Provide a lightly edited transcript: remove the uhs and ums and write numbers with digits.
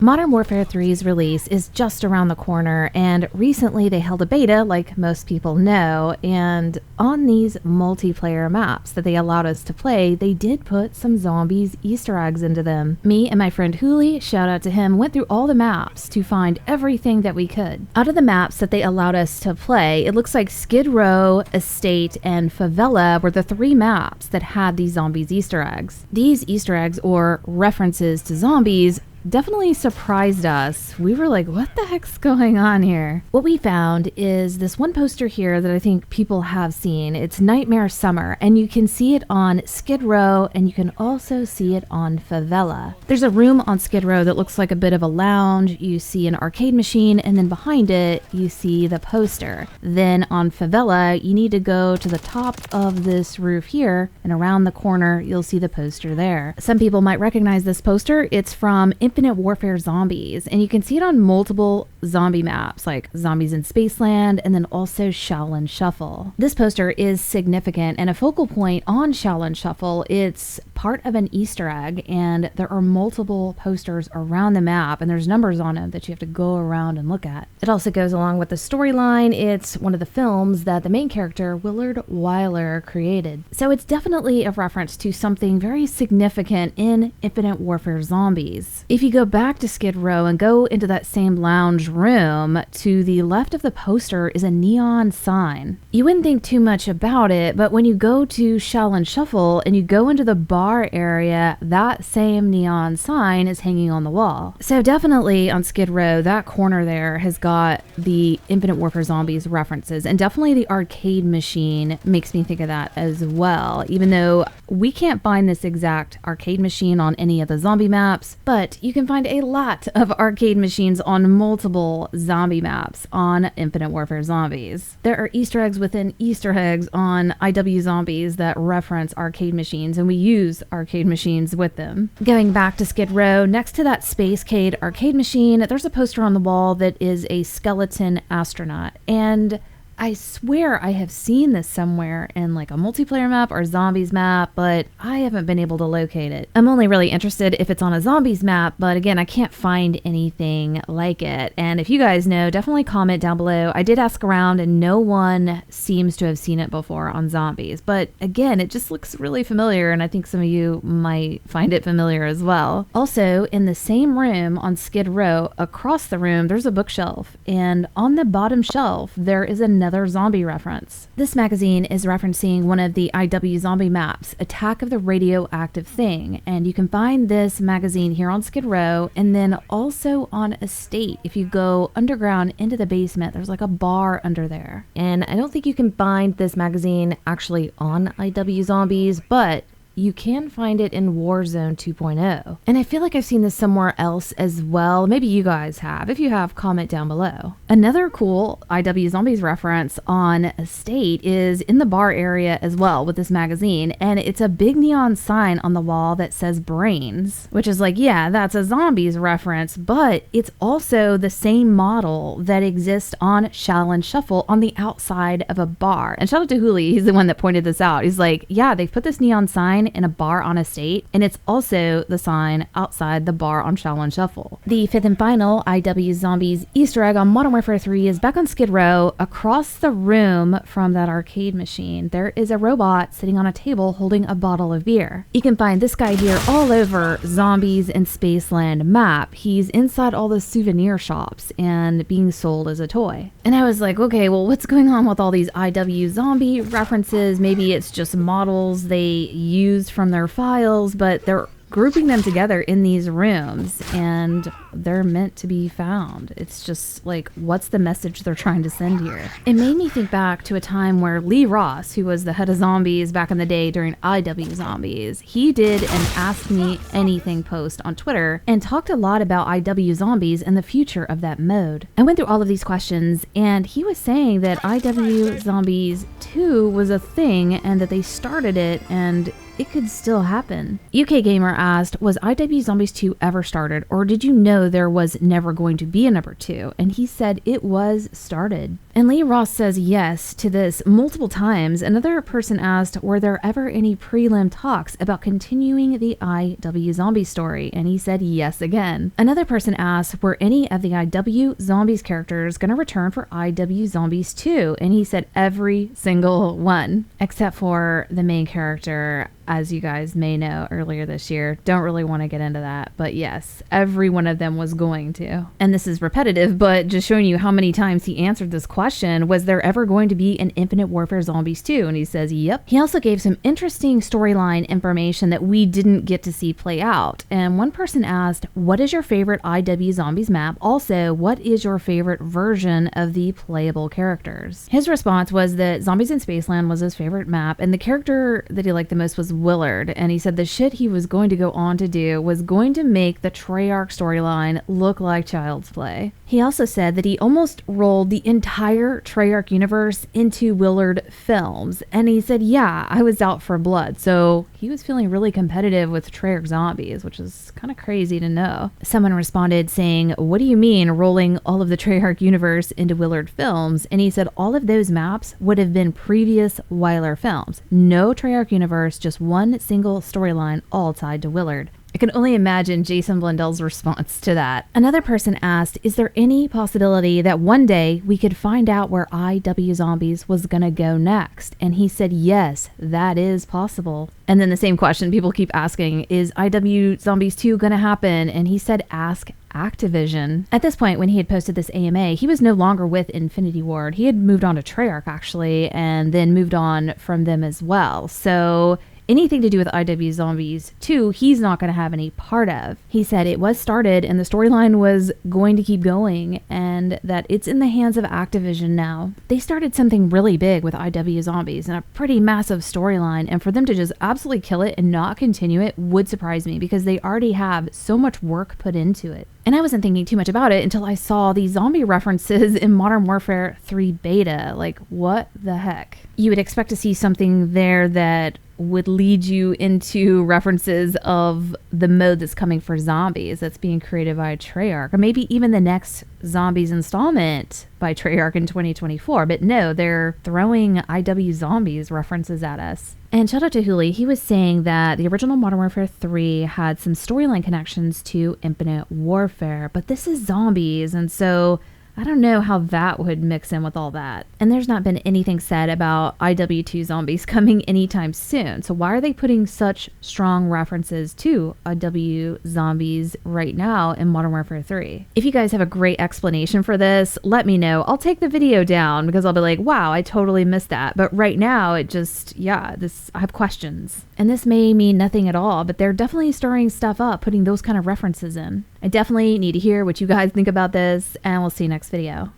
Modern Warfare 3's release is just around the corner, and recently they held a beta, like most people know, and on these multiplayer maps that they allowed us to play, they did put some zombies Easter eggs into them. Me and my friend Hooli, shout out to him, went through all the maps to find everything that we could. Out of the maps that they allowed us to play, it looks like Skid Row, Estate, and Favela were the three maps that had these zombies Easter eggs. These Easter eggs, or references to zombies, definitely surprised us. We were like, what the heck's going on here? What we found is this one poster here that I think people have seen. It's Nightmare Summer, and you can see it on Skid Row, and you can also see it on Favela. There's a room on Skid Row that looks like a bit of a lounge. You see an arcade machine, and then behind it, you see the poster. Then on Favela, you need to go to the top of this roof here, and around the corner, you'll see the poster there. Some people might recognize this poster. It's from Infinite Warfare Zombies, and you can see it on multiple zombie maps like Zombies in Spaceland and then also Shaolin Shuffle. This poster is significant and a focal point on Shaolin Shuffle. It's part of an Easter egg, and there are multiple posters around the map, and there's numbers on them that you have to go around and look at. It also goes along with the storyline. It's one of the films that the main character, Willard Wyler, created. So it's definitely a reference to something very significant in Infinite Warfare Zombies. If you go back to Skid Row and go into that same lounge room, to the left of the poster is a neon sign. You wouldn't think too much about it, but when you go to Shaolin Shuffle and you go into the bar area, that same neon sign is hanging on the wall. So definitely on Skid Row, that corner there has got the Infinite Warfare Zombies references, and definitely the arcade machine makes me think of that as well, even though we can't find this exact arcade machine on any of the zombie maps, but you can find a lot of arcade machines on multiple zombie maps on Infinite Warfare Zombies. There are Easter eggs within Easter eggs on IW Zombies that reference arcade machines, and we use arcade machines with them. Going back to Skid Row, next to that Spacecade arcade machine, there's a poster on the wall that is a skeleton astronaut, and I swear I have seen this somewhere in like a multiplayer map or zombies map, but I haven't been able to locate it. I'm only really interested if it's on a zombies map, but again, I can't find anything like it. And if you guys know, definitely comment down below. I did ask around and no one seems to have seen it before on zombies, but again, it just looks really familiar, and I think some of you might find it familiar as well. Also, in the same room on Skid Row, across the room, there's a bookshelf, and on the bottom shelf, there is another zombie reference. This magazine is referencing one of the IW zombie maps, Attack of the Radioactive Thing, and you can find this magazine here on Skid Row, and then also on Estate. If you go underground into the basement, there's like a bar under there. And I don't think you can find this magazine actually on IW Zombies, but you can find it in Warzone 2.0. And I feel like I've seen this somewhere else as well. Maybe you guys have. If you have, comment down below. Another cool IW Zombies reference on Estate is in the bar area as well with this magazine. And it's a big neon sign on the wall that says brains, which is like, yeah, that's a zombies reference, but it's also the same model that exists on Shaolin Shuffle on the outside of a bar. And shout out to Hooli, he's the one that pointed this out. He's like, yeah, they've put this neon sign in a bar on Estate, and it's also the sign outside the bar on Shaolin Shuffle. The fifth and final IW Zombies Easter egg on Modern Warfare 3 is back on Skid Row. Across the room from that arcade machine, there is a robot sitting on a table holding a bottle of beer. You can find this guy here all over Zombies in Spaceland map. He's inside all the souvenir shops and being sold as a toy. And I was like, okay, well, what's going on with all these IW zombie references? Maybe it's just models they use from their files, but they're grouping them together in these rooms and they're meant to be found. It's just like, what's the message they're trying to send here? It made me think back to a time where Lee Ross, who was the head of zombies back in the day during IW Zombies, he did an Ask Me Anything post on Twitter and talked a lot about IW Zombies and the future of that mode. I went through all of these questions, and he was saying that IW Zombies 2 was a thing and that they started it and it could still happen. UK Gamer asked, was IW Zombies 2 ever started, or did you know there was never going to be a number 2? And he said it was started. And Lee Ross says yes to this multiple times. Another person asked, were there ever any prelim talks about continuing the IW Zombie story? And he said yes again. Another person asked, were any of the IW Zombies characters going to return for IW Zombies 2? And he said every single one, except for the main character, as you guys may know, earlier this year. Don't really want to get into that, but yes, every one of them was going to. And this is repetitive, but just showing you how many times he answered this question. Was there ever going to be an Infinite Warfare Zombies 2? And he says, yep. He also gave some interesting storyline information that we didn't get to see play out. And one person asked, what is your favorite IW Zombies map? Also, what is your favorite version of the playable characters? His response was that Zombies in Spaceland was his favorite map, and the character that he liked the most was Willard. And he said the shit he was going to go on to do was going to make the Treyarch storyline look like child's play. He also said that he almost rolled the entire Treyarch universe into Willard films. And he said, yeah, I was out for blood. So he was feeling really competitive with Treyarch Zombies, which is kind of crazy to know. Someone responded saying, what do you mean rolling all of the Treyarch universe into Willard films? And he said all of those maps would have been previous Weiler films. No Treyarch universe, just one single storyline, all tied to Willard. I can only imagine Jason Blundell's response to that. Another person asked, is there any possibility that one day we could find out where IW Zombies was going to go next? And he said, yes, that is possible. And then the same question people keep asking, is IW Zombies 2 going to happen? And he said, ask Activision. At this point, when he had posted this AMA, he was no longer with Infinity Ward. He had moved on to Treyarch, actually, and then moved on from them as well. So anything to do with IW Zombies 2, he's not going to have any part of. He said it was started and the storyline was going to keep going, and that it's in the hands of Activision now. They started something really big with IW Zombies and a pretty massive storyline, and for them to just absolutely kill it and not continue it would surprise me, because they already have so much work put into it. And I wasn't thinking too much about it until I saw these zombie references in Modern Warfare 3 Beta. Like, what the heck? You would expect to see something there that would lead you into references of the mode that's coming for Zombies that's being created by Treyarch, or maybe even the next Zombies installment by Treyarch in 2024. But no, they're throwing IW Zombies references at us. And shout out to Hooli, he was saying that the original Modern Warfare 3 had some storyline connections to Infinite Warfare, but this is Zombies, and so I don't know how that would mix in with all that. And there's not been anything said about IW2 Zombies coming anytime soon. So why are they putting such strong references to IW Zombies right now in Modern Warfare 3? If you guys have a great explanation for this, let me know. I'll take the video down because I'll be like, wow, I totally missed that. But right now it just, I have questions. And this may mean nothing at all, but they're definitely stirring stuff up, putting those kind of references in. I definitely need to hear what you guys think about this, and we'll see you next video.